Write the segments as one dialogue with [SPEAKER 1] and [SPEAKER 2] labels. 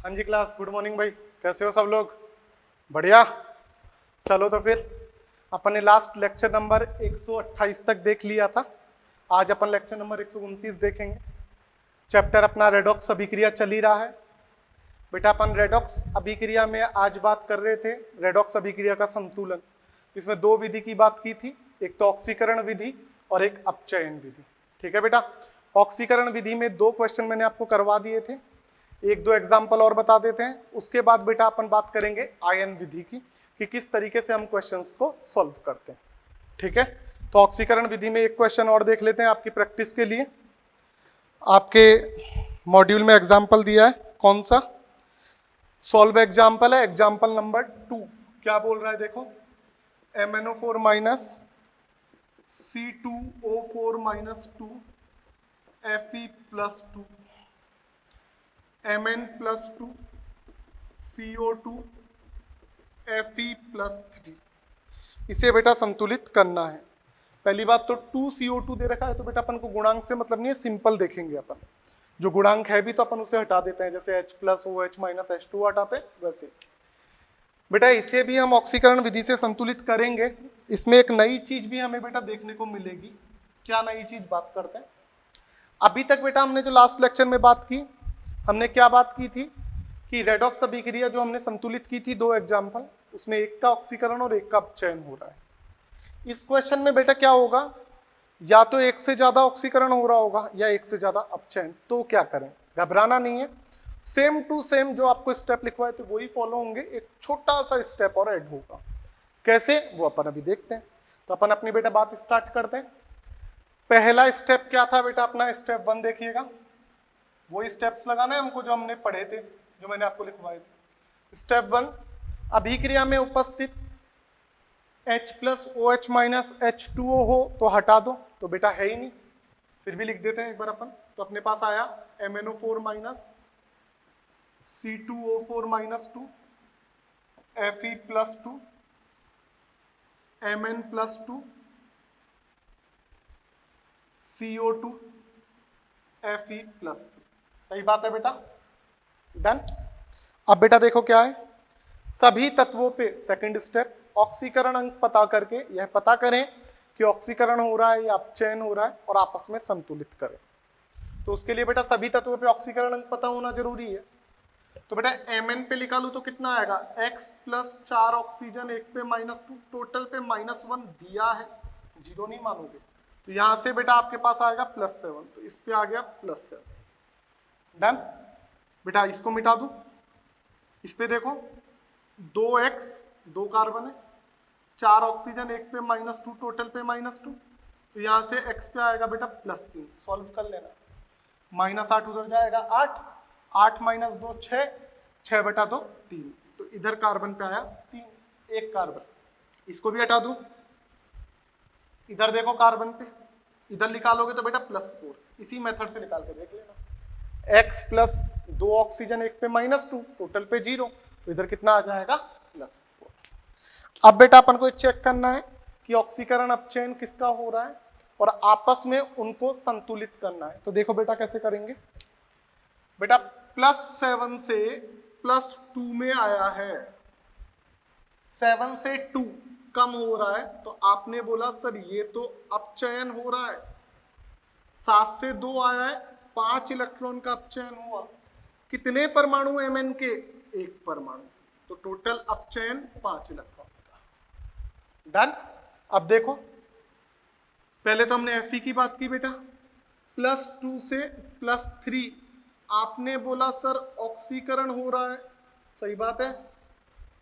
[SPEAKER 1] हाँ जी class, good morning भाई। कैसे हो सब लोग? बढ़िया। चलो तो फिर अपन ने लास्ट लेक्चर नंबर 128 तक देख लिया था। आज अपन लेक्चर नंबर 129 देखेंगे। चैप्टर अपना रेडॉक्स अभिक्रिया चल ही रहा है। बेटा अपन रेडॉक्स अभिक्रिया में आज बात कर रहे थे रेडॉक्स अभिक्रिया का संतुलन। इसमें दो विधि की बात की थी, एक तो ऑक्सीकरण विधि और एक अपचयन विधि। ठीक है बेटा। ऑक्सीकरण विधि में दो क्वेश्चन मैंने आपको करवा दिए थे, एक दो एग्जाम्पल और बता देते हैं। उसके बाद बेटा अपन बात करेंगे आयन विधि की कि किस तरीके से हम क्वेश्चंस को सॉल्व करते हैं। ठीक है, तो ऑक्सीकरण विधि में एक क्वेश्चन और देख लेते हैं आपकी प्रैक्टिस के लिए। आपके मॉड्यूल में एग्जाम्पल दिया है, कौन सा? सॉल्व एग्जाम्पल है, एग्जाम्पल नंबर 2। क्या बोल रहा है देखो, MnO4 minus C2O4 minus 2 Fe plus 2 Mn plus 2 CO2 Fe plus 3। इसे बेटा संतुलित करना है। पहली बात तो 2CO2 दे रखा है, तो बेटा अपन को गुणांक से मतलब नहीं है, सिंपल देखेंगे अपन। जो गुणांक है भी तो अपन उसे हटा देते हैं, जैसे H plus OH minus H2 हटाते हैं वैसे। बेटा इसे भी हम ऑक्सीकरण विधि से संतुलित करेंगे। इसमें एक नई चीज भी हमें बेटा देखने को मिलेगी। क्या नई चीज बात करते हैं? अभी तक बेटा हमने जो लास्ट लेक्चर में बात की, हमने क्या बात की थी कि रेडॉक्स अभिक्रिया जो हमने संतुलित की थी, दो एग्जाम्पल, उसमें एक का ऑक्सीकरण और एक का अपचयन हो रहा है। इस क्वेश्चन में बेटा क्या होगा, या तो एक से ज्यादा ऑक्सीकरण हो रहा होगा या एक से ज्यादा अपचयन। तो क्या करें, घबराना नहीं है, सेम टू सेम जो आपको स्टेप लिखवाए थे वही फॉलो होंगे, एक छोटा सा स्टेप और ऐड होगा। कैसे, वो अपन अभी देखते हैं। तो अपन अपनी बेटा बात स्टार्ट करते हैं। पहला स्टेप क्या था बेटा अपना, स्टेप 1 देखिएगा। वही स्टेप्स लगाना है हमको जो हमने पढ़े थे, जो मैंने आपको लिखवाए थे। स्टेप 1, अभिक्रिया में उपस्थित H plus OH minus H2O हो तो हटा दो। तो बेटा है ही नहीं, फिर भी लिख देते हैं एक बार अपन। तो अपने पास आया MnO4 minus C2O4 minus 2 Fe plus 2 Mn plus 2 CO2 Fe plus 2। सही बात है बेटा, डन। अब बेटा देखो क्या है, सभी तत्वों पे सेकंड स्टेप, ऑक्सीकरण अंक पता करके यह पता करें कि ऑक्सीकरण हो रहा है या अपचयन हो रहा है और आपस में संतुलित करें। तो उसके लिए बेटा सभी तत्वों पे ऑक्सीकरण अंक पता होना जरूरी है। तो बेटा Mn पे निकालू तो कितना आएगा, x प्लस 4 ऑक्सीजन, एक पे -2, टोटल पे -1 दिया है, जीरो नहीं मानोगे। तो यहां से बेटा आपके पास आएगा +7, तो इस पे आ गया +7। डन बेटा, इसको मिटा दूं। इस पे देखो 2x, 2 कार्बन है, 4 ऑक्सीजन, एक पे -2, टोटल पे -2। तो यहां से x पे आएगा बेटा +3। सॉल्व कर लेना, -8 उधर जाएगा 8, 8 - 2 6, 6 बटा 2 3। तो इधर कार्बन पे आया 3, एक कार्बन। इसको भी हटा दूं। इधर देखो कार्बन पे, इधर निकालोगे तो बेटा +4। इसी मेथड से निकाल के देख लेना। x प्लस 2 ऑक्सीजन, एक पे -2, टोटल पे 0। तो इधर कितना आ जाएगा +4। अब बेटा अपन को चेक करना है कि ऑक्सीकरण अपचयन किसका हो रहा है और आपस में उनको संतुलित करना है। तो देखो बेटा कैसे करेंगे। बेटा +7 से +2 में आया है, 7 से 2 कम हो रहा है, तो आपने बोला सर ये तो अपचयन हो रहा है। 7 से 2 आया है, 5 इलेक्ट्रॉन का अपचयन हुआ। कितने परमाणु Mn के? एक परमाणु। तो टोटल अपचयन 5 इलेक्ट्रॉन का। डन। अब देखो, पहले तो हमने Fe की बात की बेटा, +2 से +3। आपने बोला सर ऑक्सीकरण हो रहा है, सही बात है।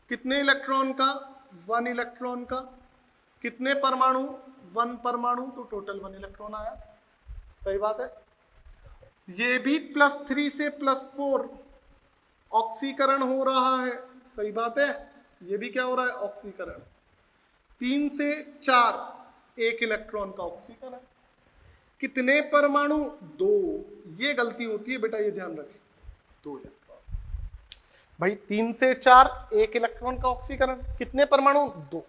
[SPEAKER 1] कितने इलेक्ट्रॉन का? 1 इलेक्ट्रॉन का। कितने परमाणु? 1 परमाणु, तो टोटल 1 इलेक्ट्रॉन आया, सही बात है। ये भी +3 से +4 ऑक्सीकरण हो रहा है, सही बात है। ये भी क्या हो रहा है, ऑक्सीकरण। 3 से 4 1 इलेक्ट्रॉन का ऑक्सीकरण। कितने परमाणु? 2। ये गलती होती है बेटा, ये ध्यान रखें, 2 इलेक्ट्रॉन। भाई 3 से 4 1 इलेक्ट्रॉन का ऑक्सीकरण, कितने परमाणु? 2।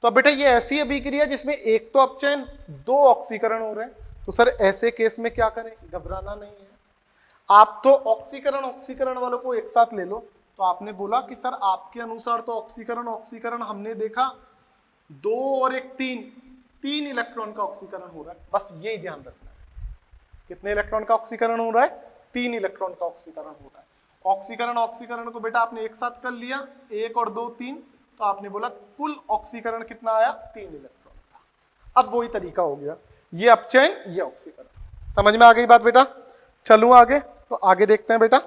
[SPEAKER 1] तो अब बेटा ये ऐसी अभिक्रिया जिसमें एक तो अपचयन, 2 ऑक्सीकरण हो रहे हैं। तो सर ऐसे केस में क्या करें, घबराना नहीं है। आप तो ऑक्सीकरण ऑक्सीकरण वालों को एक साथ ले लो। तो आपने बोला कि सर आपके अनुसार तो ऑक्सीकरण ऑक्सीकरण हमने देखा 2 और 1 3 इलेक्ट्रॉन का ऑक्सीकरण हो रहा है, बस ये ध्यान रखना है। कितने इलेक्ट्रॉन का ऑक्सीकरण हो रहा है? 3 इलेक्ट्रॉन का ऑक्सीकरण हो रहा है। ऑक्सीकरण ऑक्सीकरण को बेटा आपने एक साथ कर लिया, 1 और 2 3, तो आपने बोला कुल ऑक्सीकरण कितना आया? 3 इलेक्ट्रॉन का। अब वही तरीका हो गया, ये अपचयन ये ऑक्सीकरण। समझ में आ गई बात बेटा? चलूं आगे, तो आगे देखते हैं बेटा।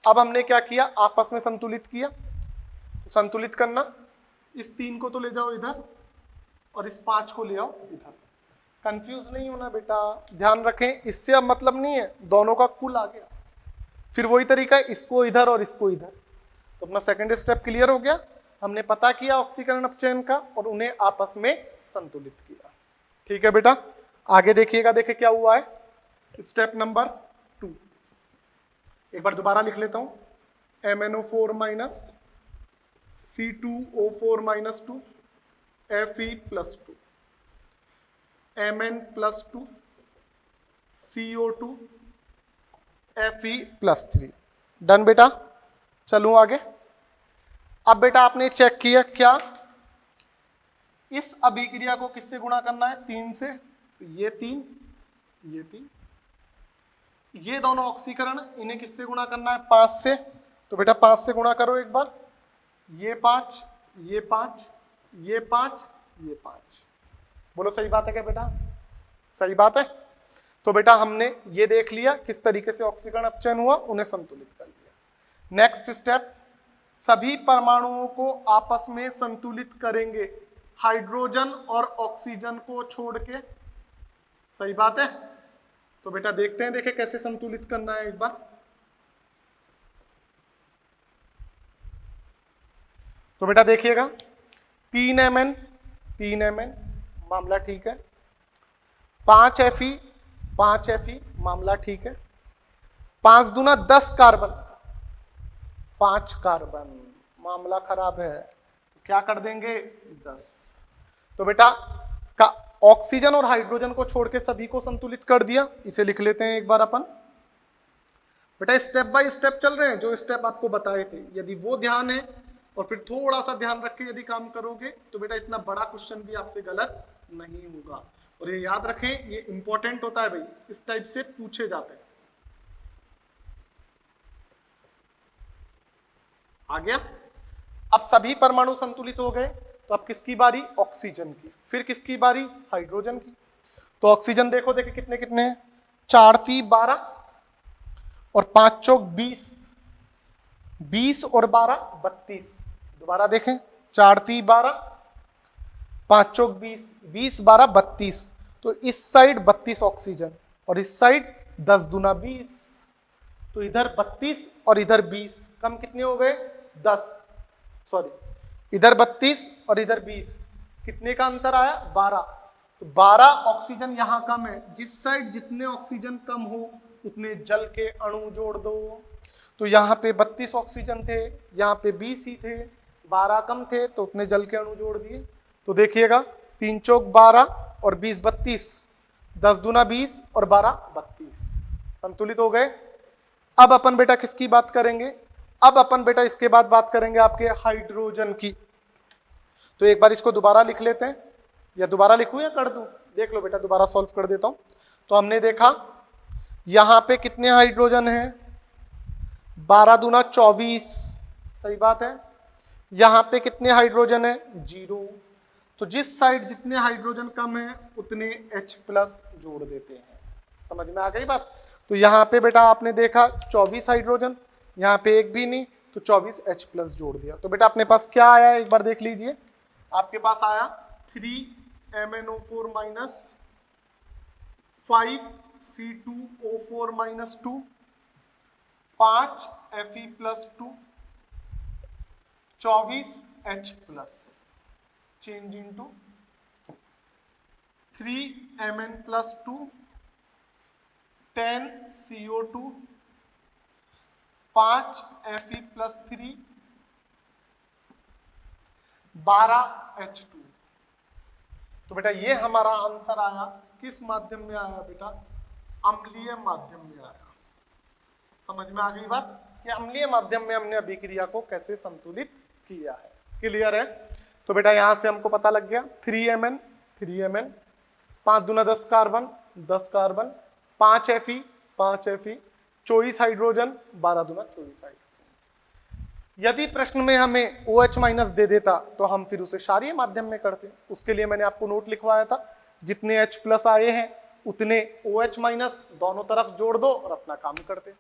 [SPEAKER 1] अब हमने क्या किया? आपस में संतुलित किया। संतुलित करना, इस 3 को तो ले जाओ इधर और इस 5 को ले आओ इधर। कंफ्यूज नहीं होना बेटा, ध्यान रखें, इससे अब मतलब नहीं है, दोनों का कुल आ गया। फिर वही तरीका है, इसको इधर और इसको इधर। तो अपना सेकंड स्टेप क्लियर हो गया। हमने पता किया ऑक्सीकरण अपचयन का और उन्हें आपस में संतुलित किया। ठीक है बेटा, आगे देखिएगा। देखिए क्या हुआ है, स्टेप नंबर 2। एक बार दोबारा लिख लेता हूं, MnO4 minus C2O4 minus 2 Fe+2 Mn+2 CO2 Fe+3। Done बेटा, चलूं आगे। अब बेटा आपने चेक किया क्या इस अभिक्रिया को किससे गुणा करना है? 3 से। तो ये 3 ये 3, ये दोनों ऑक्सीकरण इन्हें किससे गुणा करना है? 5 से। तो बेटा 5 से गुणा करो एक बार, ये 5 ये 5 ये 5 ये 5। बोलो सही बात है क्या बेटा? सही बात है। तो बेटा हमने ये देख लिया किस तरीके से ऑक्सीकरण अपचयन हुआ, उन्हें संतुलित कर लिया। नेक्स्ट स्टेप, सभी परमाणुओं को आपस में संतुलित करेंगे हाइड्रोजन और ऑक्सीजन को छोड़ के। सही बात है। तो बेटा देखते हैं, देखे कैसे संतुलित करना है एक बार। तो बेटा देखिएगा, 3 Mn मामला ठीक है, 5 Fe मामला ठीक है, 5 दूना 10 कार्बन, 5 कार्बन मामला खराब है, तो क्या कर देंगे? 10। तो बेटा का ऑक्सीजन और हाइड्रोजन को छोड़ के सभी को संतुलित कर दिया। इसे लिख लेते हैं एक बार अपन। बेटा स्टेप बाय स्टेप चल रहे हैं, जो स्टेप आपको बताए थे, यदि वो ध्यान है और फिर थोड़ा सा ध्यान रख के यदि काम करोगे तो बेटा इतना बड़ा क्वेश्चन भी आपसे गलत नहीं होगा। और ये याद रखें, ये इंपॉर्टेंट होता है भाई, इस टाइप से पूछे जाते हैं। आ गया? अब सभी परमाणु संतुलित हो गए, तो अब किसकी बारी? ऑक्सीजन की। फिर किसकी बारी? हाइड्रोजन की। तो ऑक्सीजन देखो, देखे कितने कितने हैं, 4 3 12 और 5 चौक 20, 20 और 12 32। दोबारा देखें, 4 3 12 5 चौक 20, 20 12 32। तो इस साइड 32 ऑक्सीजन और इस साइड 10 दूना 20। तो इधर 32 और इधर 20, कम कितने हो गए? 10। सॉरी, इधर 32 और इधर 20, कितने का अंतर आया? 12। तो 12 ऑक्सीजन यहां कम है, जिस साइड जितने ऑक्सीजन कम हो उतने जल के अणु जोड़ दो। तो यहाँ पे 32 ऑक्सीजन थे, यहाँ पे 20 ही थे, 12 कम थे तो उतने जल के अणु जोड़ दिए। तो देखिएगा, 3 चौक 12 और 20 32, 10 दूना 20 और 12 32, संतुलित हो गए। अब अपन बेटा किसकी बात करेंगे? अब अपन बेटा इसके बाद बात करेंगे आपके हाइड्रोजन की। तो एक बार इसको दोबारा लिख लेते हैं, या दोबारा लिखूं या कर दूं? देख लो बेटा, दोबारा सॉल्व कर देता हूं। तो हमने देखा यहां पे कितने हाइड्रोजन हैं? 12 दूना 24, सही बात है। यहां पे कितने हाइड्रोजन है? 0। तो जिस साइड जितने हाइड्रोजन कम है उतने H+ जोड़ देते हैं। समझ में आ गई बात? तो यहाँ पे बेटा आपने देखा 24 हाइड्रोजन, यहाँ पे एक भी नहीं, तो 24 H+ जोड़ दिया। तो बेटा अपने पास क्या आया एक बार देख लीजिए। आपके पास आया 3 MnO4 minus 5 C2O4 minus 2, 5 Fe+2, 24 H+, change into 3 Mn+2, 10 CO2, 5 Fe+3, 12 H2। तो बेटा ये हमारा आंसर आया, किस माध्यम में आया बेटा? अम्लीय माध्यम में आया। समझ में आ गई बात कि अम्लीय माध्यम में हमने अभिक्रिया को कैसे संतुलित किया है। क्लियर है? तो बेटा यहां से हमको पता लग गया 3Mn 3Mn 5 दूना 10 carbon 10 carbon 5 Fe 5 Fe 24 hydrogen 12 दूना 24 हाइड्रोजन। यदि प्रश्न में हमें OH माइनस दे देता तो हम फिर उसे क्षारीय माध्यम में करते। उसके लिए मैंने आपको नोट लिखवाया था, जितने H प्लस आए हैं उतने OH माइनस दोनों तरफ जोड़ दो और अपना काम करते।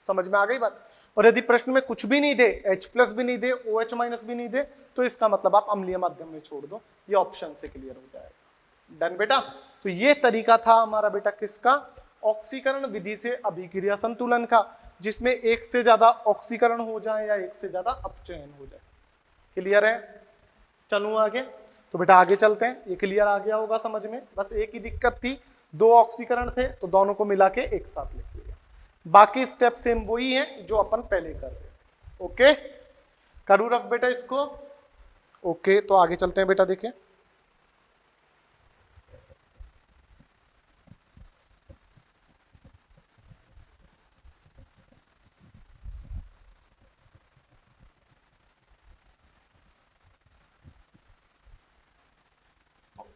[SPEAKER 1] समझ में आ गई बात? और यदि प्रश्न में कुछ भी नहीं दे, H प्लस भी नहीं दे, OH माइनस भी नहीं दे, तो इसका मतलब आप अम्लीय माध्यम में छोड़ दो। ये ऑप्शन से क्लियर हो जाएगा। डन बेटा? तो ये तरीका था हमारा बेटा किसका? ऑक्सीकरण विधि से अभिक्रिया संतुलन का, जिसमें एक से ज्यादा ऑक्सीकरण हो जाए या एक से ज्यादा अपचयन हो जाए। क्लियर है? चलूं आगे? तो बेटा आगे चलते हैं। ये क्लियर आ गया होगा समझ में। बस एक ही दिक्कत थी, 2 ऑक्सीकरण थे तो दोनों को मिला के एक साथ लिख लिया। बाकी स्टेप सेम वही है जो अपन पहले कर रहे हैं। ओके, करूँ रफ बेटा इसको? ओके, तो आगे चलते हैं बेटा। देखिए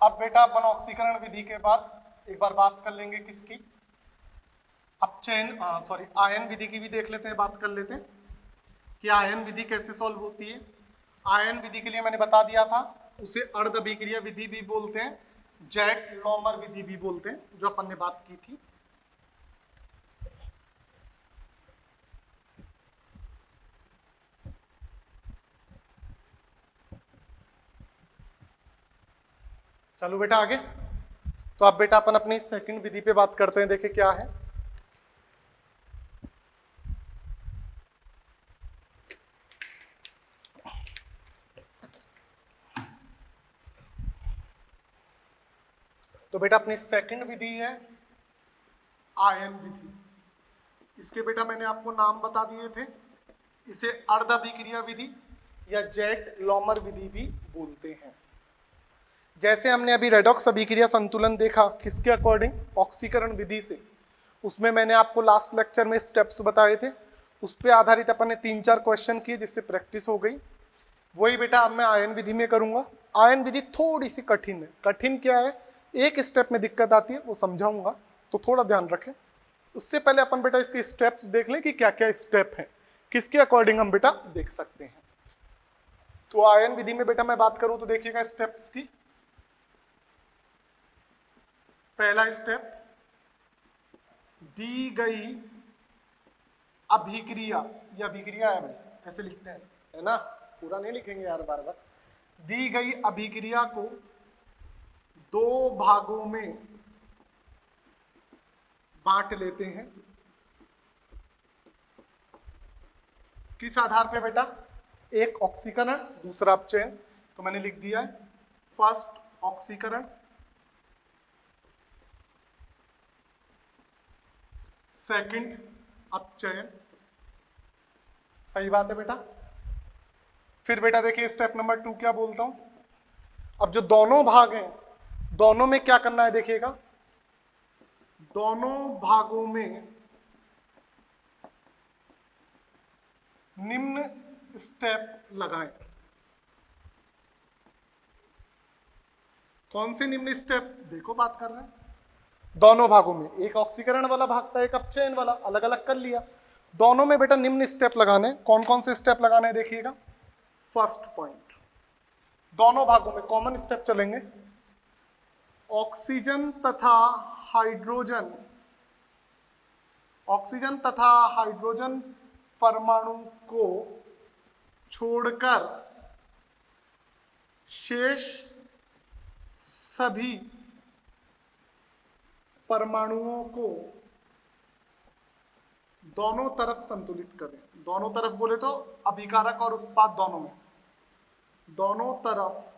[SPEAKER 1] अब बेटा अपन ऑक्सीकरण विधि के बाद एक बार बात कर लेंगे किसकी? अपचयन सॉरी आयन विधि की भी देख लेते हैं, बात कर लेते हैं कि आयन विधि कैसे सॉल्व होती है। आयन विधि के लिए मैंने बता दिया था, उसे अर्ध अभिक्रिया विधि भी बोलते हैं, जैक लॉमर विधि भी बोलते हैं, जो अपन ने बात की थी। चलो बेटा आगे। तो अब बेटा अपन अपनी सेकंड विधि पे बात करते हैं। देखिए क्या है। तो बेटा अपनी सेकंड विधि है आयन विधि। इसके बेटा मैंने आपको नाम बता दिए थे, इसे अर्ध अभिक्रिया विधि या जैक लॉमर विधि भी बोलते हैं। जैसे हमने अभी रेडॉक्स अभिक्रिया संतुलन देखा किसके अकॉर्डिंग? ऑक्सीकरण विधि से। उसमें मैंने आपको लास्ट लेक्चर में स्टेप्स बताए थे, उस पर आधारित अपन ने 3-4 क्वेश्चन किए, जिससे प्रैक्टिस हो गई। वही बेटा अब मैं आयन विधि में करूंगा। आयन विधि थोड़ी सी कठिन है। कठिन क्या है? एक स्टेप में दिक्कत आती है, वो समझाऊंगा, तो थोड़ा ध्यान रखें। उससे पहले अपन बेटा इसके स्टेप्स देख लें कि क्या क्या स्टेप हैं, किसके अकॉर्डिंग हम बेटा देख सकते हैं। तो आयन विधि में बेटा मैं बात करूं तो देखिएगा स्टेप्स की। पहला स्टेप, दी गई अभिक्रिया, ये अभिक्रिया है भाई, ऐसे लिखते हैं, है ना, पूरा नहीं लिखेंगे यार बार बार। दी गई अभिक्रिया को 2 भागों में बांट लेते हैं। किस आधार पे बेटा? एक ऑक्सीकरण, दूसरा अपचयन। तो मैंने लिख दिया है फर्स्ट ऑक्सीकरण, सेकंड अपचयन। सही बात है बेटा। फिर बेटा देखिए स्टेप नंबर 2 क्या बोलता हूं। अब जो दोनों भाग हैं, दोनों में क्या करना है देखिएगा, दोनों भागों में निम्न स्टेप लगाएं। कौन से निम्न स्टेप? देखो बात कर रहे हैं दोनों भागों में, एक ऑक्सीकरण वाला भाग था, एक अपचयन वाला, अलग अलग कर लिया। दोनों में बेटा निम्न स्टेप लगाने। कौन कौन से स्टेप लगाने हैं देखिएगा। फर्स्ट पॉइंट, दोनों भागों में कॉमन स्टेप चलेंगे। ऑक्सीजन तथा हाइड्रोजन, ऑक्सीजन तथा हाइड्रोजन परमाणु को छोड़कर शेष सभी परमाणुओं को दोनों तरफ संतुलित करें। दोनों तरफ बोले तो अभिकारक और उत्पाद दोनों में, दोनों तरफ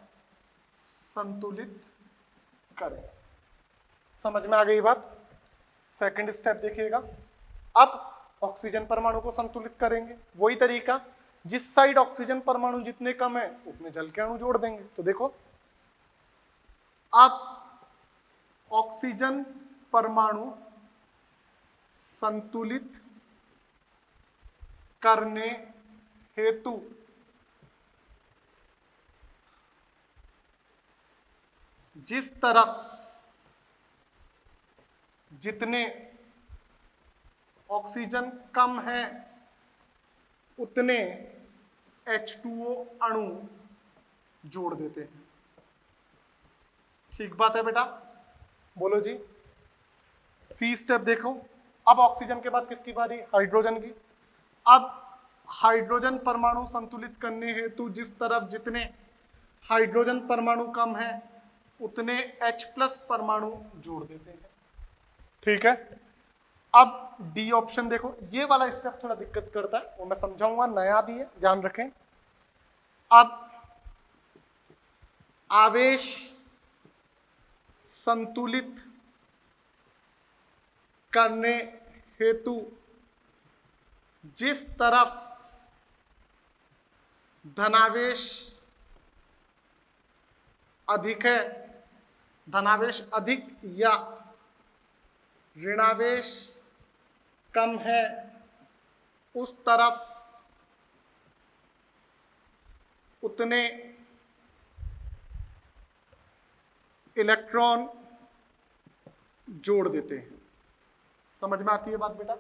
[SPEAKER 1] संतुलित करें। समझ में आ गई बात? सेकंड स्टेप देखिएगा। अब ऑक्सीजन परमाणु को संतुलित करेंगे, वही तरीका, जिस साइड ऑक्सीजन परमाणु जितने कम है उतने जल के अणु जोड़ देंगे। तो देखो अब ऑक्सीजन परमाणु संतुलित करने हेतु जिस तरफ जितने ऑक्सीजन कम है उतने H2O अणु जोड़ देते हैं। ठीक बात है बेटा, बोलो जी। सी स्टेप देखो, अब ऑक्सीजन के बाद किसकी बारी? हाइड्रोजन की। अब हाइड्रोजन परमाणु संतुलित करने हेतु जिस तरफ जितने हाइड्रोजन परमाणु कम है उतने H+ परमाणु जोड़ देते हैं। ठीक है, अब डी ऑप्शन देखो, ये वाला स्टेप थोड़ा दिक्कत करता है, वो मैं समझाऊंगा, नया भी है, ध्यान रखें। अब आवेश संतुलित करने हेतु जिस तरफ धनावेश अधिक है, धनावेश अधिक या ऋणावेश कम है, उस तरफ उतने इलेक्ट्रॉन जोड़ देते हैं। समझ में आती है बात बेटा?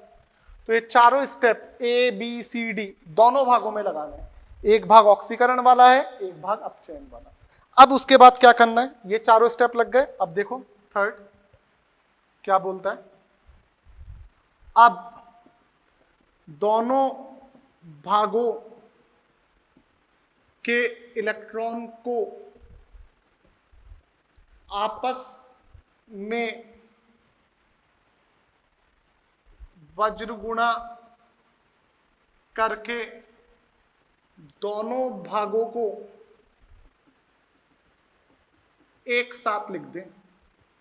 [SPEAKER 1] तो ये चारों step A B C D दोनों भागों में लगाना है, एक भाग ऑक्सीकरण वाला है, एक भाग अपचयन वाला। अब उसके बाद क्या करना है, ये चारों स्टेप लग गए। अब देखो थर्ड क्या बोलता है, अब दोनों भागों के इलेक्ट्रॉन को आपस में वज्र गुणा करके दोनों भागों को एक साथ लिख दें।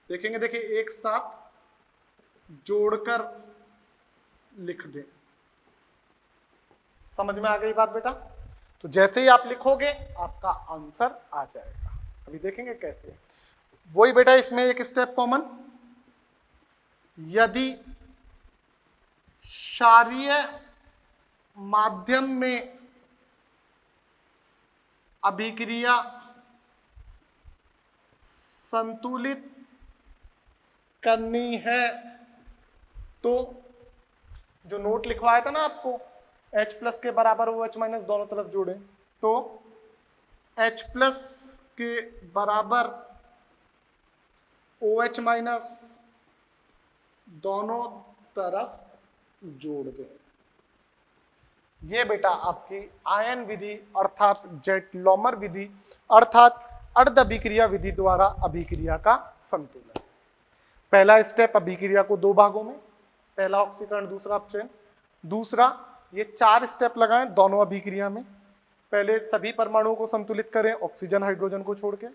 [SPEAKER 1] देखेंगे, देखिए एक साथ जोड़कर लिख दें। समझ में आ गई बात बेटा? तो जैसे ही आप लिखोगे आपका आंसर आ जाएगा। अभी देखेंगे कैसे। वही बेटा, इसमें एक स्टेप कॉमन, यदि क्षारीय माध्यम में अभिक्रिया संतुलित करनी है तो जो नोट लिखवाया था ना आपको, H+ के बराबर OH- दोनों तरफ जोड़े, तो H+ के बराबर OH- दोनों तरफ जोड़ दें। ये बेटा आपकी आयन विधि अर्थात जेट-लॉमर विधि अर्थात अर्ध अभिक्रिया विधि द्वारा अभिक्रिया का संतुलन। पहला स्टेप अभिक्रिया को दो भागों में, पहला ऑक्सीकरण दूसरा अपचयन। दूसरा, ये चार स्टेप लगाएं दोनों अभिक्रिया में। पहले सभी परमाणुओं को संतुलित करें ऑक्सीजन हाइड्रोजन को छोड़ के,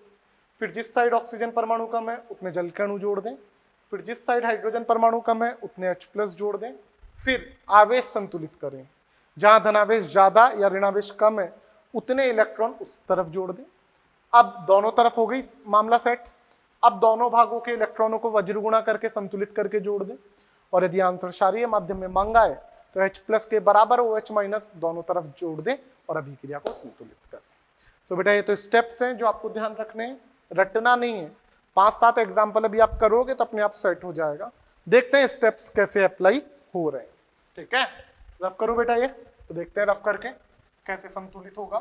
[SPEAKER 1] फिर जिस साइड ऑक्सीजन परमाणु कम है उतने जल के अणु जोड़ दें, फिर जिस साइड हाइड्रोजन परमाणु कम है उतने H+ जोड़ दें, फिर आवेश संतुलित करें, जहां धनावेश ज्यादा या ऋणावेश कम है उतने इलेक्ट्रॉन उस तरफ जोड़ दें। अब दोनों तरफ हो गई मामला सेट। अब दोनों भागों के इलेक्ट्रॉनों को वज्र गुणा करके संतुलित करके जोड़ दें, और यदि आंसर क्षारीय माध्यम में मांगा है तो H+ के बराबर OH- दोनों तरफ जोड़ दें और अभिक्रिया को संतुलित करें। तो बेटा ये तो स्टेप्स हैं जो आपको ध्यान रखने हैं, रटना नहीं है। 5-7 एग्जाम्पल अभी आप करोगे तो अपने आप सेट हो जाएगा। देखते हैं स्टेप्स कैसे अप्लाई हो रहे हैं। ठीक है, रफ करो बेटा ये, तो देखते हैं रफ करके कैसे संतुलित होगा।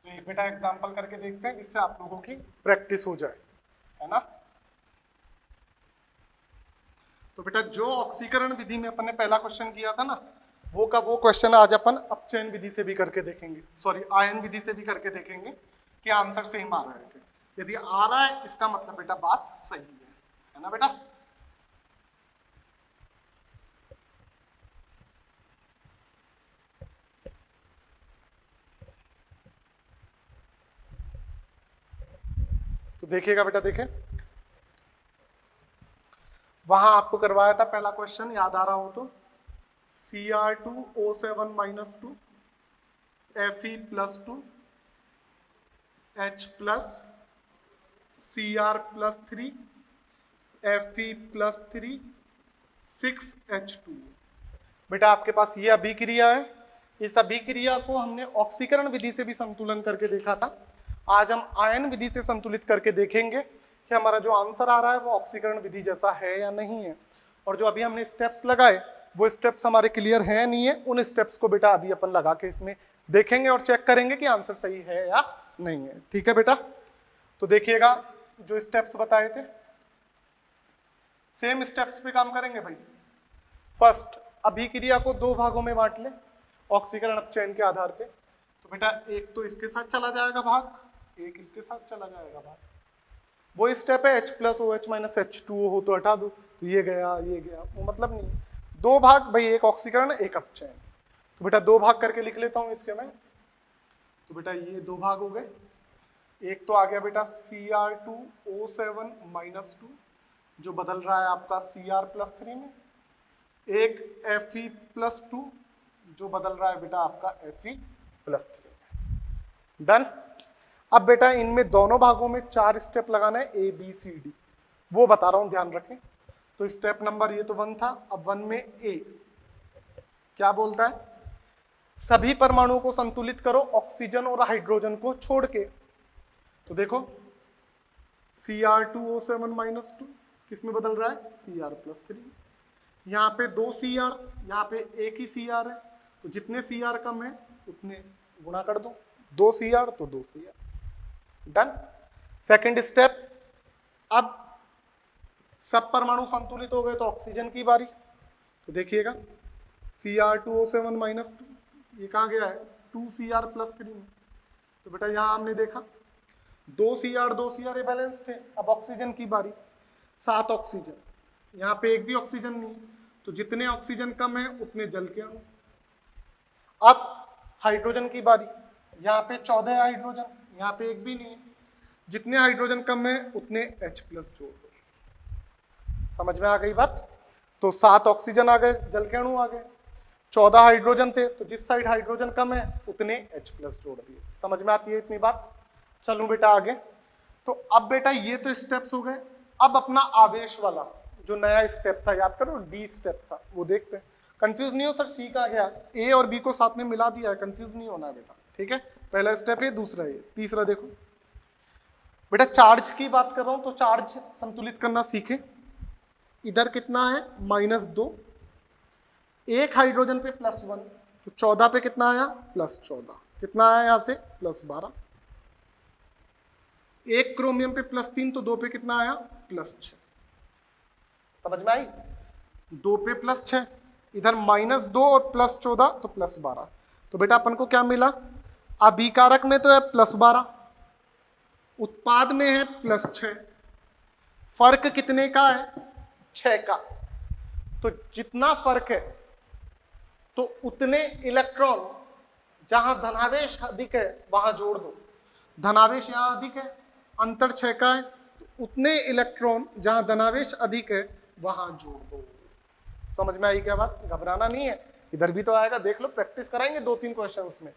[SPEAKER 1] तो एक बेटा एग्जाम्पल करके देखते हैं जिससे आप लोगों की प्रैक्टिस हो जाए, है ना। तो बेटा जो ऑक्सीकरण विधि में अपन ने पहला क्वेश्चन किया था ना, वो का वो क्वेश्चन आज अपन अपचयन विधि से भी करके देखेंगे, सॉरी आयन विधि से भी करके देखेंगे कि आंसर सेम आ रहा है। यदि आ रहा है इसका मतलब बेटा बात सही है ना बेटा। तो देखिएगा बेटा, देखें वहां आपको करवाया था पहला क्वेश्चन, याद आ रहा हो तो, Cr2O7 - 2 Fe+2 H+Cr+3 Fe+3 6H2। बेटा आपके पास ये अभिक्रिया है, इस अभिक्रिया को हमने ऑक्सीकरण विधि से भी संतुलन करके देखा था। आज हम आयन विधि से संतुलित करके देखेंगे कि हमारा जो आंसर आ रहा है वो ऑक्सीकरण विधि जैसा है या नहीं है। और जो अभी हमने स्टेप्स लगाए वो स्टेप्स हमारे क्लियर हैं नहीं है, उन स्टेप्स को बेटा अभी अपन लगा के इसमें देखेंगे और चेक करेंगे कि आंसर सही है या नहीं है। ठीक है बेटा, तो देखिएगा जो स्टेप्स बताए थे सेम स्टेप्स पे काम करेंगे भाई। फर्स्ट, अभिक्रिया को दो भागों में बांट ले ऑक्सीकरण अपचयन के आधार पे। तो बेटा एक तो इसके साथ चला जाएगा भाग, एक इसके साथ चला जाएगा भाग। वो स्टेप है H+OH - H2O हो तो हटा दो, तो ये गया, वो मतलब नहीं। दो भाग भाई, एक ऑक्सीकरण एक अपचयन। तो बेटा दो भाग करके लिख लेता हूं इसके मैं। तो बेटा ये दो भाग हो गए। एक तो आ गया बेटा Cr2O7 - 2 जो बदल रहा है आपका Cr+3 में, एक Fe+2 जो बदल रहा है बेटा आपका Fe+3 में। डन। अब बेटा इनमें दोनों भागों में 4 स्टेप लगाना है, ABCD, वो बता रहा हूं, ध्यान रखें। तो स्टेप नंबर ये तो 1 था। अब 1 में A क्या बोलता है, सभी परमाणुओं को संतुलित करो ऑक्सीजन और हाइड्रोजन को छोड़ के। तो देखो Cr2O7 - 2 किस में बदल रहा है, Cr+3। यहाँ पे 2 Cr, यहाँ पे एक ही Cr है, तो जितने Cr कम है उतने गुणा कर दो, 2 Cr तो 2 Cr। डन। सेकंड स्टेप, अब सब परमाणु संतुलित हो गए तो ऑक्सीजन की बारी। तो देखिएगा Cr2O7 - 2 ये कहाँ गया है, 2 Cr+3 में। तो बेटा यहाँ हमने देखा 2 Cr बैलेंस थे। अब ऑक्सीजन की बारी, 7 ऑक्सीजन, यहाँ पे एक भी ऑक्सीजन नहीं, तो जितने ऑक्सीजन कम है उतने जल के अणु। अब हाइड्रोजन की बारी, यहाँ पे 14 हाइड्रोजन, यहाँ पे एक भी नहीं है, जितने हाइड्रोजन कम है उतने H+ जोड़ दो। समझ में आ गई बात। तो 7 ऑक्सीजन आ गए, जल के अणु आ गए, 14 हाइड्रोजन थे, तो जिस साइड हाइड्रोजन कम है उतने H+ जोड़ दिए। समझ में आती है इतनी बात। चलूं बेटा आगे। तो अब बेटा ये तो स्टेप्स हो गए। अब अपना आवेश वाला जो नया स्टेप था, याद करो D स्टेप था, वो देखते हैं। कंफ्यूज नहीं हो सर, C का गया, A और B को साथ में मिला दिया है, कंफ्यूज नहीं होना है बेटा। ठीक है, पहला स्टेप है, दूसरा ये, तीसरा देखो बेटा चार्ज की बात कर रहा हूं, तो चार्ज संतुलित करना सीखे। इधर कितना है, -2, एक हाइड्रोजन पे +1, तो 14 पे कितना आया, +14, कितना आया यहां से, +12, एक क्रोमियम पे +3, तो 2 पे कितना आया, +6। समझ में आई, 2 पे +6, इधर -2 और +14 तो +12। तो बेटा अपन को क्या मिला, अभिकारक में तो है +12, उत्पाद में है +6, फर्क कितने का है, 6 का। तो जितना फर्क है तो उतने इलेक्ट्रॉन जहां धनावेश अधिक है वहां जोड़ दो। धनावेश यहां अधिक है, अंतर 6 का है, तो उतने इलेक्ट्रॉन जहां धनावेश अधिक है वहां जोड़ दो। समझ में आई क्या बात, घबराना नहीं है, इधर भी तो आएगा, देख लो, प्रैक्टिस कराएंगे 2-3 क्वेश्चंस में।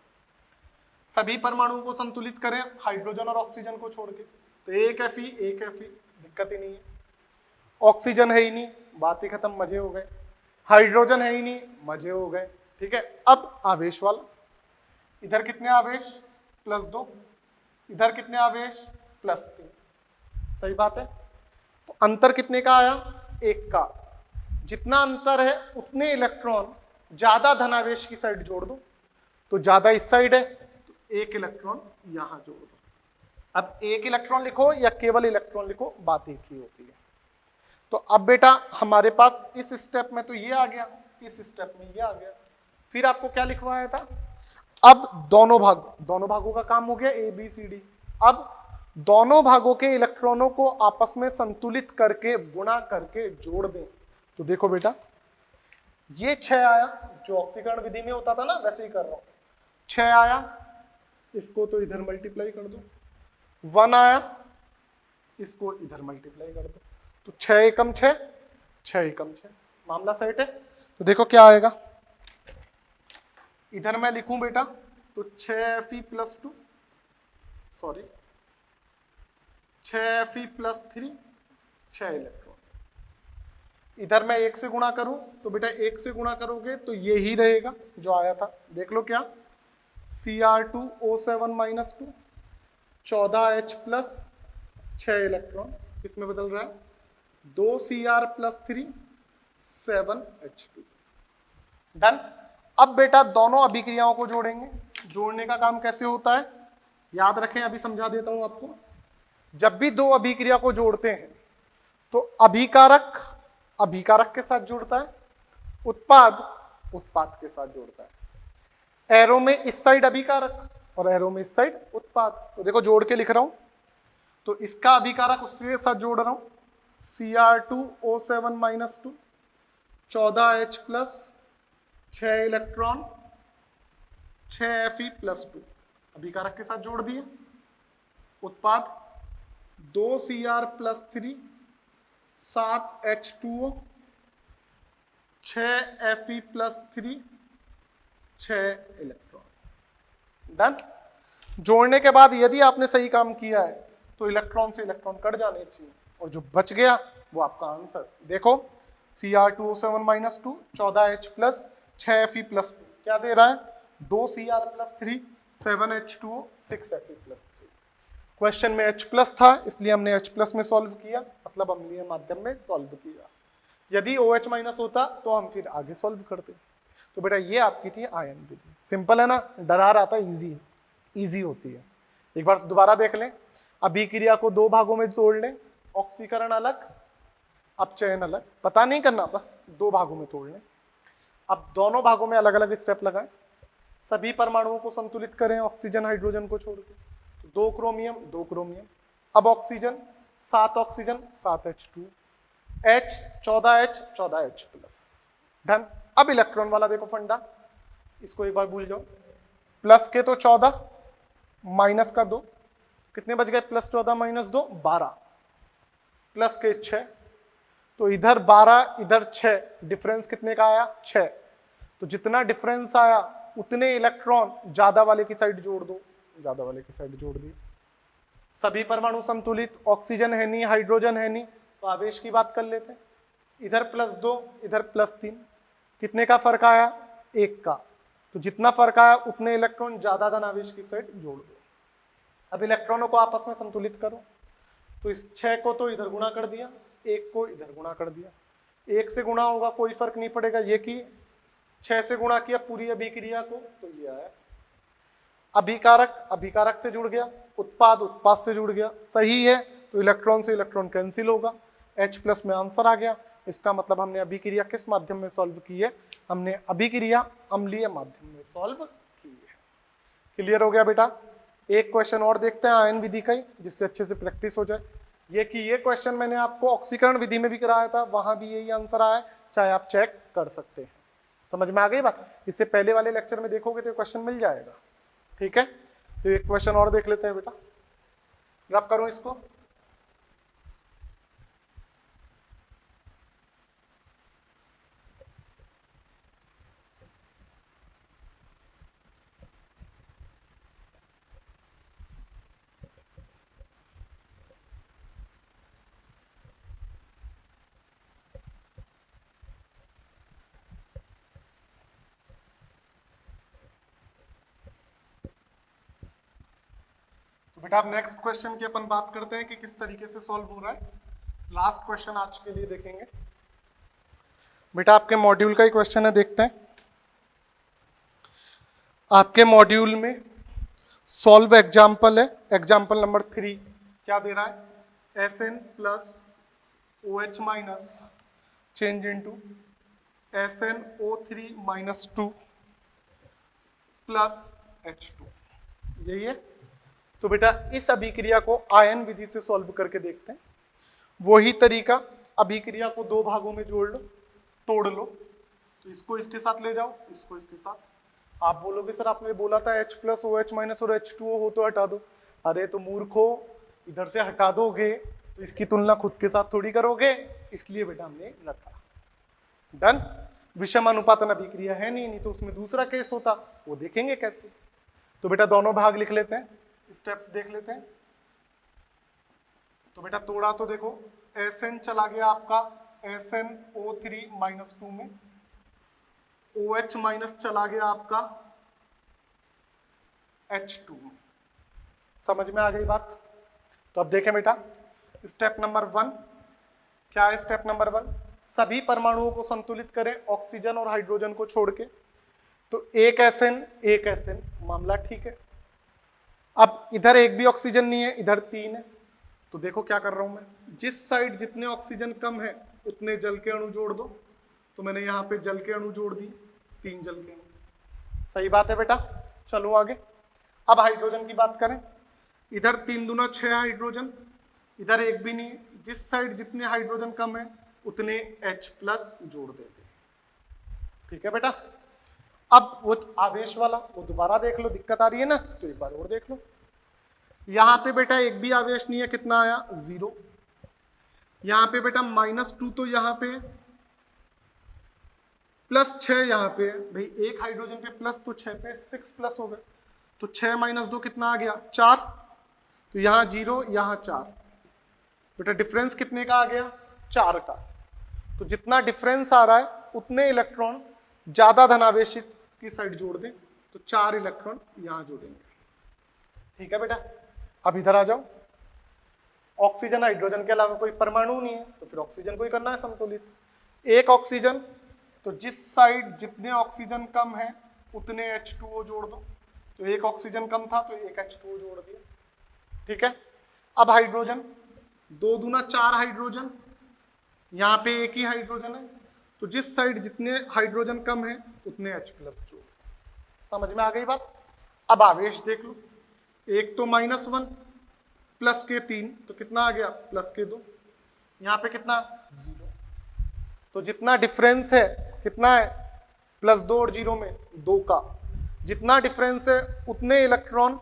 [SPEAKER 1] सभी परमाणुओं को संतुलित करें हाइड्रोजन और ऑक्सीजन को छोड़ के, तो एक Fe, दिक्कत ही नहीं है। ऑक्सीजन है ही नहीं, बात ही खत्म, मजे हो गए। हाइड्रोजन है ही नहीं, मजे हो गए। ठीक है, अब आवेश वाला, इधर कितने आवेश, +2, इधर कितने आवेश, +3। सही बात है। तो अंतर कितने का आया, 1 का। जितना अंतर है उतने इलेक्ट्रॉन ज्यादा धनावेश की साइड जोड़ दो, तो ज्यादा इस साइड है, तो 1 इलेक्ट्रॉन यहां जोड़ दो। अब 1 इलेक्ट्रॉन लिखो या केवल इलेक्ट्रॉन लिखो, बात एक ही होती है। तो अब बेटा हमारे पास इस स्टेप में तो ये आ गया, इस स्टेप में ये आ गया। फिर आपको क्या लिखवाया था, अब दोनों भागों का काम हो गया ABCD। अब दोनों भागों के इलेक्ट्रॉनों को आपस में संतुलित करके गुणा करके जोड़ दें। तो देखो बेटा ये 6 आया, जो ऑक्सीकरण विधि में होता था ना, वैसे ही कर रहा हूं। 6 आया, इसको तो इधर मल्टीप्लाई कर दो। 1 आया, इसको इधर मल्टीप्लाई कर दो, तो 6 एकम 6, 6 एकम 6, मामला सेट है। तो देखो क्या आएगा, इधर मैं लिखूं बेटा तो 6Fe plus 2, sorry 6Fe plus 3, 6 electron. इधर मैं 1 से गुणा करूं तो बेटा 1 से गुणा करोगे तो ये ही रहेगा जो आया था, देख लो क्या, Cr2O7 minus 2, 14H plus 6 electron, किसमें बदल रहा है, 2Cr प्लस 3, 7H2। डन। अब बेटा दोनों अभिक्रियाओं को जोड़ेंगे। जोड़ने का काम कैसे होता है याद रखें, अभी समझा देता हूं आपको। जब भी दो अभिक्रिया को जोड़ते हैं तो अभिकारक अभिकारक के साथ जुड़ता है, उत्पाद उत्पाद के साथ जुड़ता है। एरो में इस साइड अभिकारक और एरो में इस साइड उत्पाद। तो देखो जोड़ के लिख रहा हूं, तो इसका अभिकारक उसके साथ जोड़ रहा हूं, Cr2O7 minus 2, 14H plus 6 electron, 6Fe plus 2, अभिकारक के साथ जोड़ दिए। उत्पाद 2Cr plus 3, 7H2O, 6Fe plus 3, 6 electron. Done. जोड़ने के बाद यदि आपने सही काम किया है तो इलेक्ट्रॉन से इलेक्ट्रॉन कट जाने चाहिए और जो बच गया वो आपका आंसर। देखो Cr2O7 minus 2, 14H plus 6Fe plus 2 क्या दे रहा है, 2Cr plus 3, 7H2O, 6Fe plus 3। Question में H प्लस था इसलिए हमने H प्लस में सॉल्व किया, मतलब अम्लीय माध्यम में सॉल्व किया। यदि OH माइनस होता तो हम फिर आगे सॉल्व करते। तो बेटा ये आपकी थी आयन विधि, सिंपल है ना, डरा रहा था, इजी होती है। एक बार दोबारा देख लें, अभिक्रिया को दो भागों में तोड़ लें, ऑक्सीकरण अलग अपचयन अलग, पता नहीं करना, बस दो भागों में तोड़ लें। अब दोनों भागों में अलग अलग स्टेप लगाएं, सभी परमाणुओं को संतुलित करें ऑक्सीजन हाइड्रोजन को छोड़ के, तो 2 क्रोमियम 2 क्रोमियम, अब oxygen 7 oxygen 7H2, H 14H 14H plus. Done. अब इलेक्ट्रॉन वाला देखो फंडा, इसको एक बार भूल जाओ, प्लस के तो 14 माइनस का 2, कितने बच गए, प्लस 14 माइनस 2 12, प्लस के 6, तो इधर 12 इधर 6, डिफरेंस कितने का आया 6। तो जितना डिफरेंस आया उतने इलेक्ट्रॉन ज्यादा वाले की साइड जोड़ दो, ज्यादा वाले की साइड जोड़ दिए। सभी परमाणु संतुलित, ऑक्सीजन है नहीं हाइड्रोजन है नहीं, तो आवेश की बात कर लेते हैं। इधर प्लस 2 इधर प्लस 3, कितने का फर्क आया 1 का, तो जितना फर्क आया उतने इलेक्ट्रॉन ज्यादा धन आवेश की साइड जोड़ दो। अब इलेक्ट्रॉनों को आपस में संतुलित करो, तो इस 6 को तो इधर गुणा कर दिया, 1 को इधर गुणा कर दिया, 1 से गुणा होगा कोई फर्क नहीं पड़ेगा, ये की 6 से गुणा किया पूरी अभिक्रिया को तो ये आया। अभिकारक अभिकारक से जुड़ गया, उत्पाद उत्पाद से जुड़ गया, सही है, तो इलेक्ट्रॉन से इलेक्ट्रॉन कैंसिल होगा, H प्लस में आंसर आ गया। इसका मतलब हमने अभिक्रिया किस माध्यम में सॉल्व की है, हमने अभिक्रिया अम्लीय माध्यम में सॉल्व की है। क्लियर हो गया बेटा। एक क्वेश्चन और देखते हैं आयन विधि का ही, जिससे अच्छे से प्रैक्टिस हो जाए। ये क्वेश्चन मैंने आपको ऑक्सीकरण विधि में भी कराया था, वहां भी यही आंसर आया, चाहे आप चेक कर सकते हैं। समझ में आ गई बात, इससे पहले वाले लेक्चर में देखोगे तो क्वेश्चन मिल जाएगा। ठीक है, तो एक क्वेश्चन और देख लेते हैं बेटा, रफ करूं इसको। बेटा अब नेक्स्ट क्वेश्चन की अपन बात करते हैं कि किस तरीके से सॉल्व हो रहा है। लास्ट क्वेश्चन आज के लिए देखेंगे बेटा, आपके मॉड्यूल का ही क्वेश्चन है, देखते हैं। आपके मॉड्यूल में सॉल्व एग्जाम्पल है, एग्जाम्पल नंबर 3 क्या दे रहा है, Sn plus OH minus change into SnO3 minus 2 plus H2, यही है। तो बेटा इस अभिक्रिया को आयन विधि से सॉल्व करके देखते हैं। वही तरीका, अभिक्रिया को दो भागों में जोड़ लो, तोड़ लो, तो इसको इसके साथ ले जाओ, इसको इसके साथ। आप बोलोगे सर आपने बोला था H प्लस OH माइनस और H2O हो तो हटा दो। अरे तो मूर्खो, इधर से हटा दोगे तो इसकी तुलना खुद के साथ थोड़ी करोगे, इसलिए बेटा हमने रखा। डन। विषम अनुपातन अभिक्रिया है नहीं तो उसमें दूसरा केस होता, वो देखेंगे कैसे। तो बेटा दोनों भाग लिख लेते हैं, स्टेप्स देख लेते हैं। तो बेटा तोड़ा तो देखो, Sn चला गया आपका SnO3 -2 में, OH माइनस चला गया आपका H2 में। समझ में आ गई बात? तो अब देखें बेटा, स्टेप नंबर 1 क्या है? स्टेप नंबर 1, सभी परमाणुओं को संतुलित करें ऑक्सीजन और हाइड्रोजन को छोड़ के। तो एक SN मामला ठीक है। अब इधर एक भी ऑक्सीजन नहीं है, इधर 3 है। तो देखो क्या कर रहा हूं मैं, जिस साइड जितने ऑक्सीजन कम है उतने जल के अणु जोड़ दो। तो मैंने यहाँ पे जल के अणु जोड़ दिए, 3 जल के अणु। सही बात है बेटा, चलो आगे। अब हाइड्रोजन की बात करें, इधर 3 दूना 6 हाइड्रोजन, इधर एक भी नहीं। जिस साइड जितने हाइड्रोजन कम है उतने H+ जोड़ देते हैं। ठीक है बेटा। अब वो आवेश वाला वो दोबारा देख लो, दिक्कत आ रही है ना, तो एक बार और देख लो। यहाँ पे बेटा एक भी आवेश नहीं है, कितना आया? 0। यहाँ पे बेटा -2, तो यहाँ पे +6 यहाँ पे भाई, एक हाइड्रोजन पे प्लस तो 6 पे 6+ हो गए। तो 6 - 2 कितना आ गया? 4। तो यहाँ 0 यहाँ 4, बेटा डिफरेंस कितने का आ गया? 4 का। तो जितना डिफरेंस आ रहा है उतने इलेक्ट्रॉन ज्यादा धनावेशित की साइड जोड़ दें। तो 4 इलेक्ट्रॉन यहाँ जोड़ेंगे। ठीक है बेटा। अब इधर आ जाओ, ऑक्सीजन हाइड्रोजन के अलावा कोई परमाणु नहीं है, तो फिर ऑक्सीजन को ही करना है संतुलित। एक ऑक्सीजन, तो जिस साइड जितने ऑक्सीजन कम है उतने H2O जोड़ दो। तो एक ऑक्सीजन कम था तो एक H2O जोड़ दिया। ठीक है। अब हाइड्रोजन, 2 दूना 4 हाइड्रोजन, यहाँ पे एक ही हाइड्रोजन है, तो जिस साइड जितने हाइड्रोजन कम है उतने H+ जोड़। समझ में आ गई बात? अब आवेश देख लो, एक तो -1 प्लस के 3, तो कितना आ गया? +2। यहाँ पे कितना? 0। तो जितना डिफरेंस है कितना है? +2 और 0 में 2 का। जितना डिफरेंस है उतने इलेक्ट्रॉन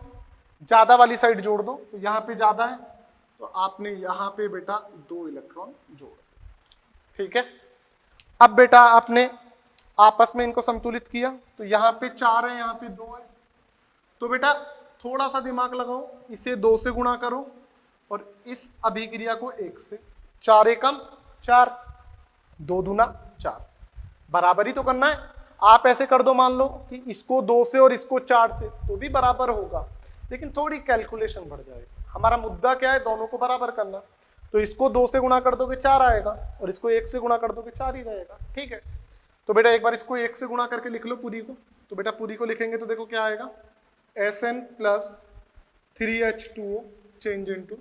[SPEAKER 1] ज्यादा वाली साइड जोड़ दो। तो यहाँ पे ज्यादा है तो आपने यहाँ पे बेटा 2 इलेक्ट्रॉन जोड़ दो। ठीक है। अब बेटा आपने आपस में इनको संतुलित किया, तो यहाँ पे 4 है, यहाँ पे 2 है। तो बेटा थोड़ा सा दिमाग लगाओ, इसे 2 से गुणा करो और इस अभिक्रिया को 1 से। 4 एकम 4, 2 दूना 4, बराबरी तो करना है। आप ऐसे कर दो, मान लो कि इसको 2 से और इसको 4 से, तो भी बराबर होगा, लेकिन थोड़ी कैलकुलेशन बढ़ जाएगी। हमारा मुद्दा क्या है? दोनों को बराबर करना। तो इसको 2 से गुणा कर दोगे 4 आएगा, और इसको 1 से गुणा कर दोगे 4 ही रहेगा। ठीक है। तो बेटा एक बार इसको 1 से गुणा करके लिख लो पूरी को। तो बेटा पूरी को लिखेंगे तो देखो क्या आएगा, Sn + 3H2O change into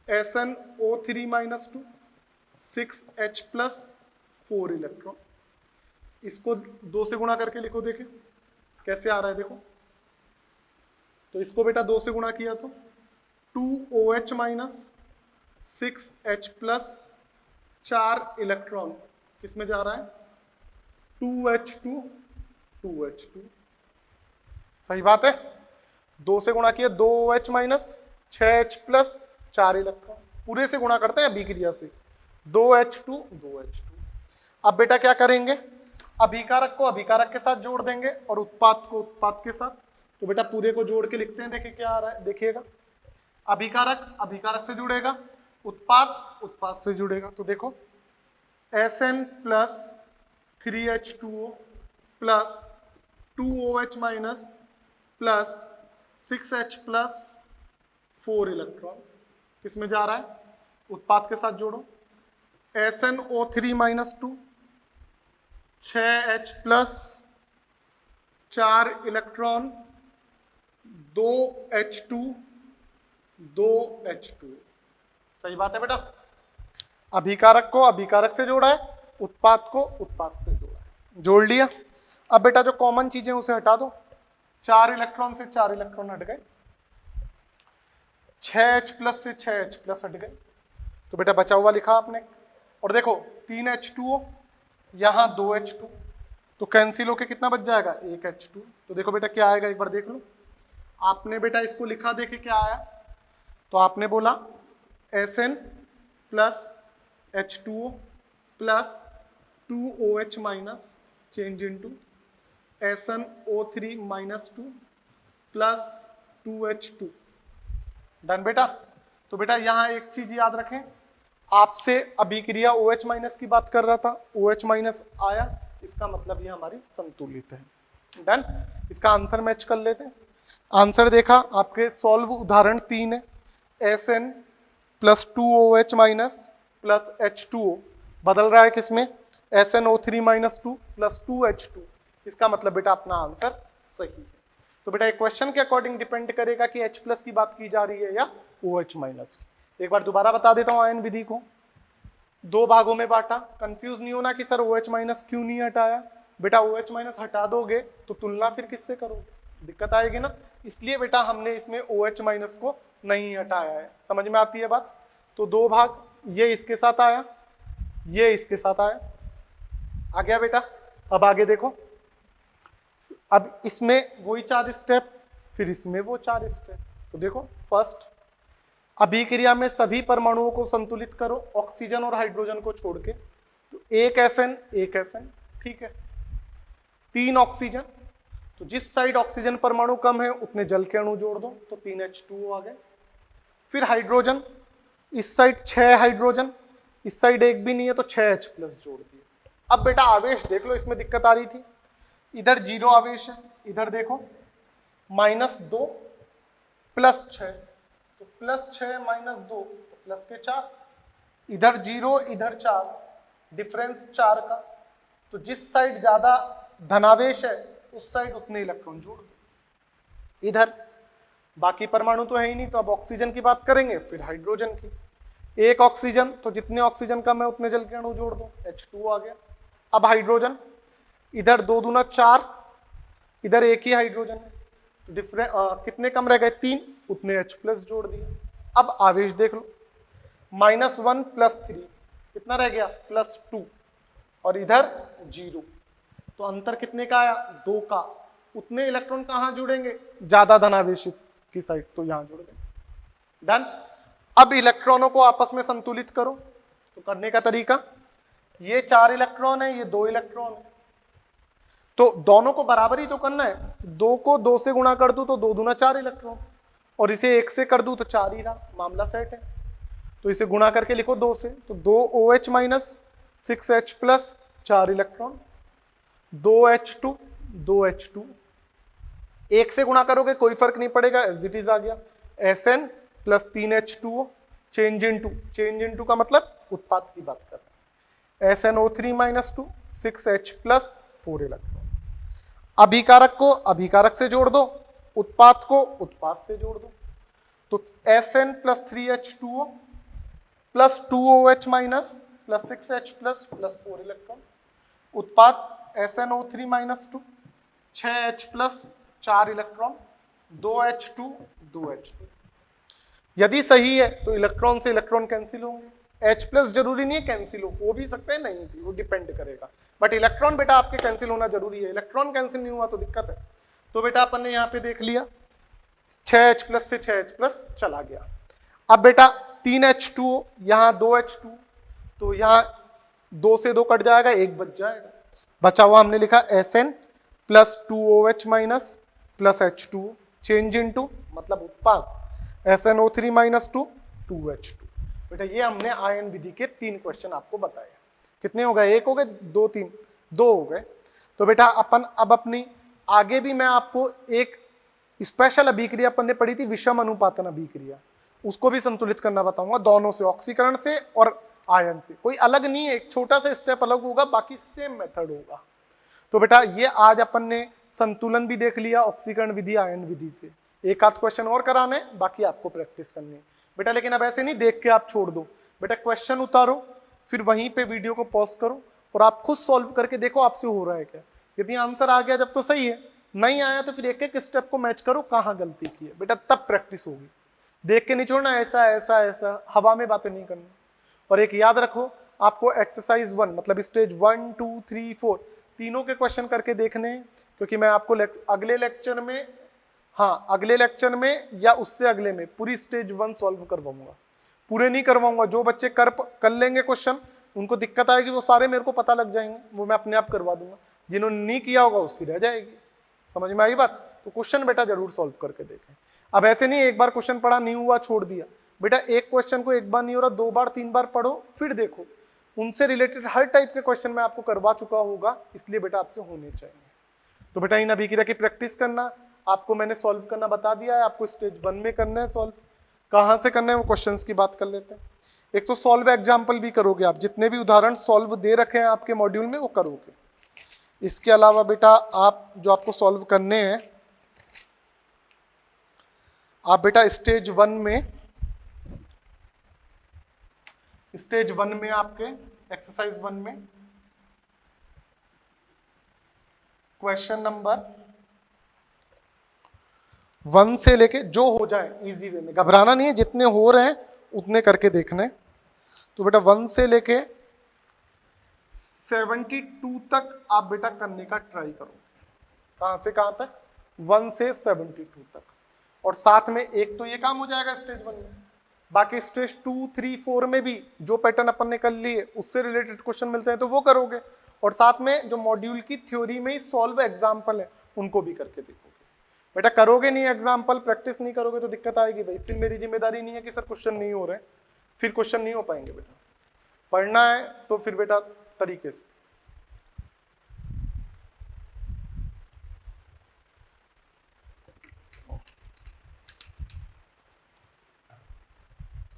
[SPEAKER 1] SnO3 -2 6H+ 4 electron. इसको 2 से गुणा करके लिखो, देखें कैसे आ रहा है। देखो तो इसको बेटा 2 से गुणा किया तो 2OH - 6H+ 4 इलेक्ट्रॉन किस में जा रहा है? 2H2 2H2। सही बात है। 2 से गुणा किया, 2OH - 6H+ 4 इलेक्ट्रॉन। पूरे से गुणा करते हैं अभिक्रिया से, 2H2 2H2। अब बेटा क्या करेंगे? अभिकारक को अभिकारक के साथ जोड़ देंगे और उत्पाद को उत्पाद के साथ। तो बेटा पूरे को जोड़ के लिखते हैं, देखिए क्या आ रहा है। देखिएगा, अभिकारक अभिकारक से जुड़ेगा, उत्पाद उत्पाद से जुड़ेगा। तो देखो Sn + 3H2O + 2OH- + 6H+ 4 electron किस में जा रहा है? उत्पाद के साथ जोड़ो। SnO3 -2 6H+ 4 electron 2H2 2H2। सही बात है बेटा। अभिकारक को अभिकारक से जोड़ा है, उत्पाद को उत्पाद से जोड़ा है, जोड़ लिया। अब बेटा जो कॉमन चीजें उसे हटा दो। 4 इलेक्ट्रॉन से 4 इलेक्ट्रॉन हट गए, 6H+ से 6H+ हट गए। तो बेटा बचा हुआ लिखा आपने। और देखो 3H2O, यहाँ 2H2, तो कैंसिल होके कितना बच जाएगा? 1H2। तो देखो बेटा क्या आएगा, एक बार देख लो। आपने बेटा इसको लिखा, देखे क्या आया। तो आपने बोला Sn plus H2O plus 2OH minus change into SnO3 minus 2 plus 2H2। Done बेटा। तो बेटा यहां एक चीज याद रखें, आपसे अभिक्रिया OH माइनस की बात कर रहा था, OH माइनस आया, इसका मतलब ये हमारी संतुलित है। डन। इसका आंसर मैच कर लेते हैं। आंसर देखा आपके सॉल्व उदाहरण 3 है, Sn plus 2OH minus plus H2O बदल रहा है किसमें, SnO3 माइनस 2 प्लस 2H2। इसका मतलब बेटा अपना आंसर सही है। तो बेटा एक क्वेश्चन के अकॉर्डिंग डिपेंड करेगा कि H प्लस की बात की जा रही है या OH माइनस की। एक बार दोबारा बता देता हूं आयन विधि को, दो भागों में बांटा। कंफ्यूज नहीं होना कि सर OH माइनस क्यों नहीं हटाया, बेटा OH माइनस हटा दोगे तो तुलना फिर किससे करोगे, दिक्कत आएगी ना, इसलिए बेटा हमने इसमें OH माइनस को नहीं हटाया है। समझ में आती है बात। तो दो भाग, ये इसके साथ आया, ये इसके साथ आया, आ गया बेटा। अब आगे देखो, अब इसमें वही 4 स्टेप, फिर इसमें वो 4 स्टेप। तो देखो फर्स्ट, अभिक्रिया में सभी परमाणुओं को संतुलित करो ऑक्सीजन और हाइड्रोजन को छोड़ के। तो एक SN, ठीक है, 3 ऑक्सीजन, तो जिस साइड ऑक्सीजन परमाणु कम है उतने जल के अणु जोड़ दो, तो 3 H2O आ गए। फिर हाइड्रोजन, इस साइड 6 हाइड्रोजन, इस साइड एक भी नहीं है तो 6 H प्लस जोड़ दिए। अब बेटा आवेश देख लो, इसमें दिक्कत आ रही थी, इधर 0 आवेश है, इधर देखो -2 प्लस 6, तो +6 -2 तो प्लस के 4, इधर 0 इधर 4, डिफरेंस 4 का, तो जिस साइड ज्यादा धनावेश है उस साइड उतने इलेक्ट्रॉन जोड़ दो। इधर बाकी परमाणु तो है ही नहीं, तो अब ऑक्सीजन की बात करेंगे, फिर हाइड्रोजन की। एक ऑक्सीजन, तो जितने ऑक्सीजन कम है उतने जल के अणु जोड़ दो, H2O आ गया। अब हाइड्रोजन, इधर 2 दूना 4, इधर एक ही हाइड्रोजन है, तो डिफरेंस कितने कम रह गए, 3, उतने H प्लस जोड़ दिए। अब आवेश देख लो, -1 + 3 कितना रह गया, +2, और इधर 0, तो अंतर कितने का आया, 2 का। उतने इलेक्ट्रॉन कहां जुड़ेंगे, ज्यादा धनावेशित की साइड, तो यहां जुड़ गए। डन। अब इलेक्ट्रॉनों को आपस में संतुलित करो, तो करने का तरीका, ये 4 इलेक्ट्रॉन है, ये 2 इलेक्ट्रॉन है, तो दोनों को बराबर ही तो करना है। 2 को 2 से गुणा कर दूं तो 2 दूना 4 इलेक्ट्रॉन, और इसे 1 से कर दूं तो 4 ही रहा, मामला सेट है। तो इसे गुणा करके लिखो 2 से, तो 2OH minus 6H plus 4 electron, 2H2 2H2, 1 से गुणा करोगे कोई फर्क नहीं पड़ेगा, एज इट इज आ गया, Sn plus 3H2O, change into का मतलब उत्पाद की बात कर रहे हैं, SnO3 minus 2 6H plus 4 electron. अभिकारक को अभिकारक से जोड़ दो, उत्पाद को उत्पाद से जोड़ दो, तो Sn plus 3H2O plus 2OH minus plus 6H plus 4 electron, उत्पाद SnO3 minus 2 6H plus 4 electron, 2H2 2H2। यदि सही है तो इलेक्ट्रॉन से इलेक्ट्रॉन कैंसिल होंगे, H प्लस जरूरी नहीं है कैंसिल हो भी सकते हैं, नहीं भी, वो डिपेंड करेगा, बट इलेक्ट्रॉन बेटा आपके कैंसिल होना जरूरी है। इलेक्ट्रॉन कैंसिल नहीं हुआ तो दिक्कत है। तो बेटा अपन ने यहाँ पे देख लिया 6H प्लस से 6H प्लस चला गया। अब बेटा 3H2O, यहाँ 2H2, तो यहाँ 2 से 2 कट जाएगा, 1 बच जाएगा, बचा हुआ हमने लिखा Sn plus 2OH minus plus H2O, change into मतलब उत्पाद SnO3 माइनस 2 2H2। बेटा ये हमने आयन विधि के 3 क्वेश्चन आपको बताए। कितने हो गए, 1 हो गए, 2 3 2 हो गए। तो बेटा अपन अब अपनी आगे भी मैं आपको एक स्पेशल अभिक्रिया अपन ने पढ़ी थी, विषम अनुपातन अभिक्रिया, उसको भी संतुलित करना बताऊंगा, दोनों से, ऑक्सीकरण से और आयन से, कोई अलग नहीं है, एक छोटा सा स्टेप अलग होगा, बाकी सेम मेथड होगा। तो बेटा ये आज अपन ने संतुलन भी देख लिया ऑक्सीकरण विधि आयन विधि से, एक आध क्वेश्चन और कराने, बाकी आपको प्रैक्टिस करनी है बेटा। लेकिन अब ऐसे नहीं देख के आप छोड़ दो बेटा, क्वेश्चन उतारो, फिर वहीं पे वीडियो को पॉज करो और आप खुद सॉल्व करके देखो आपसे हो रहा है क्या। यदि आंसर आ गया जब तो सही है, नहीं आया तो फिर एक एक स्टेप को मैच करो कहाँ गलती की है बेटा, तब प्रैक्टिस होगी। देख के नहीं छोड़ना ऐसा ऐसा ऐसा, हवा में बातें नहीं करनी। और एक याद रखो, आपको एक्सरसाइज 1 मतलब स्टेज 1 2 3 4 तीनों के क्वेश्चन करके देखने हैं, क्योंकि मैं आपको अगले लेक्चर में, हाँ अगले लेक्चर में या उससे अगले में पूरी स्टेज 1 सॉल्व करवाऊंगा। पूरे नहीं करवाऊंगा, जो बच्चे कर लेंगे क्वेश्चन, उनको दिक्कत आएगी, वो सारे मेरे को पता लग जाएंगे, वो मैं अपने आप करवा दूंगा। जिन्होंने नहीं किया होगा उसकी रह जाएगी। समझ में आई बात? तो क्वेश्चन बेटा जरूर सॉल्व करके देखें। अब ऐसे नहीं एक बार क्वेश्चन पढ़ा नहीं हुआ छोड़ दिया, बेटा एक क्वेश्चन को एक बार नहीं हो रहा 2 बार 3 बार पढ़ो, फिर देखो, उनसे रिलेटेड हर टाइप के क्वेश्चन मैं आपको करवा चुका होगा, इसलिए बेटा आपसे होने चाहिए। तो बेटा इन अभी की की प्रैक्टिस करना, आपको मैंने सॉल्व करना बता दिया है, आपको स्टेज 1 में करना है सॉल्व। कहाँ से करना है वो क्वेश्चंस की बात कर लेते हैं। एक तो सॉल्व एग्जाम्पल भी करोगे आप, जितने भी उदाहरण सॉल्व दे रखे हैं आपके मॉड्यूल में वो करोगे। इसके अलावा बेटा आप जो आपको सॉल्व करने हैं, आप बेटा स्टेज 1 में आपके एक्सरसाइज 1 में क्वेश्चन नंबर 1 से लेके जो हो जाए इजी वे में, घबराना नहीं है, जितने हो रहे हैं उतने करके देखने। तो बेटा 1 से लेके 72 तक आप बेटा करने का ट्राई करो। कहां से कहां तक? 1 से 72 तक। और साथ में एक तो ये काम हो जाएगा स्टेज 1 में, बाकी स्टेज 2, 3, 4 में भी जो पैटर्न अपन ने कर लिए उससे रिलेटेड क्वेश्चन मिलते हैं तो वो करोगे, और साथ में जो मॉड्यूल की थ्योरी में ही सॉल्व एग्जाम्पल है उनको भी करके देखोगे। बेटा करोगे नहीं एग्जाम्पल, प्रैक्टिस नहीं करोगे तो दिक्कत आएगी भाई, फिर मेरी जिम्मेदारी नहीं है कि सर क्वेश्चन नहीं हो रहे, फिर क्वेश्चन नहीं हो पाएंगे। बेटा पढ़ना है तो फिर बेटा तरीके से।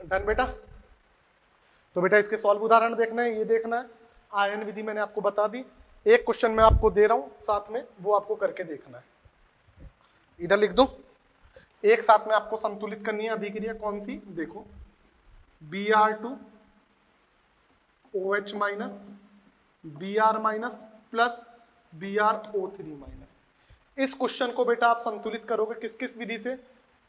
[SPEAKER 1] डन बेटा? तो बेटा इसके सॉल्व उदाहरण देखना है, ये देखना है, आयन विधि मैंने आपको बता दी, एक क्वेश्चन मैं आपको दे रहा हूं साथ में, वो आपको करके देखना है। इधर लिख दो, एक साथ में आपको संतुलित करनी है अभिक्रिया, कौन सी? देखो Br2 OH minus Br minus plus BrO3 minus. इस क्वेश्चन को बेटा आप संतुलित करोगे किस किस विधि से?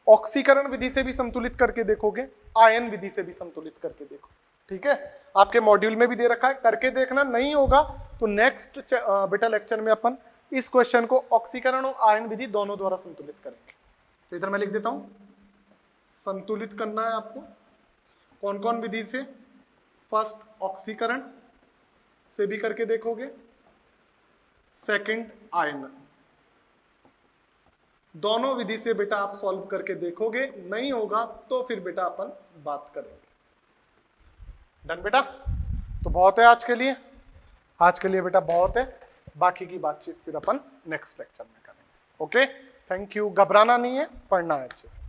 [SPEAKER 1] ऑक्सीकरण विधि से भी संतुलित करके देखोगे, आयन विधि से भी संतुलित करके देखो। ठीक है, आपके मॉड्यूल में भी दे रखा है, करके देखना। नहीं होगा तो नेक्स्ट बेटा लेक्चर में अपन इस क्वेश्चन को ऑक्सीकरण और आयन विधि दोनों द्वारा संतुलित करेंगे। तो इधर मैं लिख देता हूं, संतुलित करना है आपको कौन कौन विधि से? फर्स्ट ऑक्सीकरण से भी करके देखोगे, सेकंड आयन, दोनों विधि से बेटा आप सॉल्व करके देखोगे। नहीं होगा तो फिर बेटा अपन बात करेंगे। डन बेटा? तो बहुत है आज के लिए, आज के लिए बेटा बहुत है, बाकी की बातचीत फिर अपन नेक्स्ट लेक्चर में करेंगे। Okay, thank you. घबराना नहीं है, पढ़ना है अच्छे से।